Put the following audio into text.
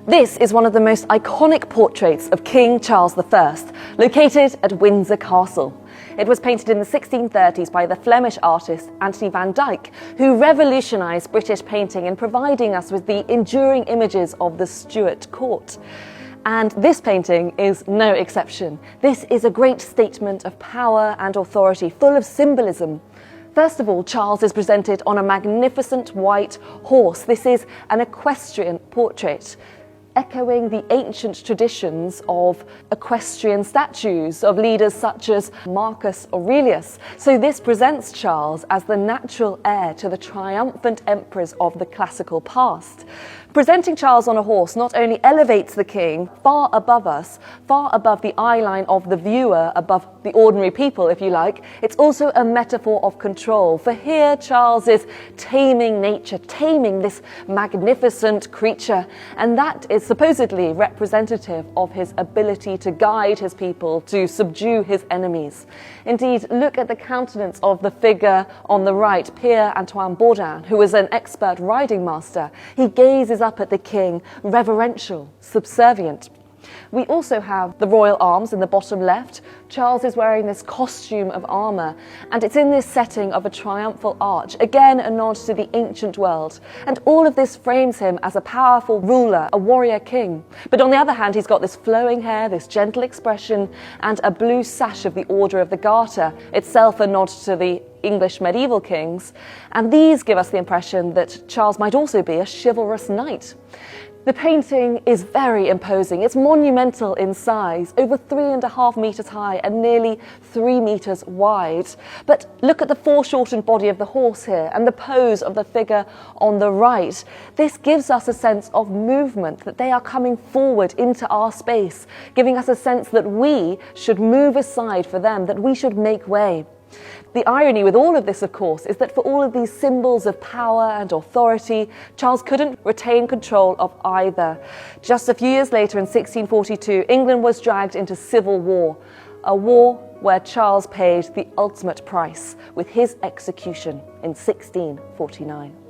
This is one of the most iconic portraits of King Charles I, located at Windsor Castle. It was painted in the 1630s by the Flemish artist Anthony van Dyck, who revolutionised British painting in providing us with the enduring images of the Stuart court. And this painting is no exception. This is a great statement of power and authority, full of symbolism. First of all, Charles is presented on a magnificent white horse. This is an equestrian portrait, echoing the ancient traditions of equestrian statues of leaders such as Marcus Aurelius. So this presents Charles as the natural heir to the triumphant emperors of the classical past. Presenting Charles on a horse not only elevates the king far above us, far above the eye line of the viewer, above the ordinary people, if you like, it's also a metaphor of control. For here, Charles is taming nature, taming this magnificent creature, and that is supposedly representative of his ability to guide his people, to subdue his enemies. Indeed, look at the countenance of the figure on the right, Pierre-Antoine Bourdin, who is an expert riding master. He gazes up at the king, reverential, subservient. We also have the royal arms in the bottom left. Charles is wearing this costume of armour, and it's in this setting of a triumphal arch, again a nod to the ancient world. And all of this frames him as a powerful ruler, a warrior king. But on the other hand, he's got this flowing hair, this gentle expression, and a blue sash of the Order of the Garter, itself a nod to the English medieval kings. And these give us the impression that Charles might also be a chivalrous knight. The painting is very imposing. It's monumental in size, over 3.5 meters high and nearly 3 meters wide. But look at the foreshortened body of the horse here and the pose of the figure on the right. This gives us a sense of movement, that they are coming forward into our space, giving us a sense that we should move aside for them, that we should make way. The irony with all of this, of course, is that for all of these symbols of power and authority, Charles couldn't retain control of either. Just a few years later, in 1642, England was dragged into civil war, a war where Charles paid the ultimate price with his execution in 1649.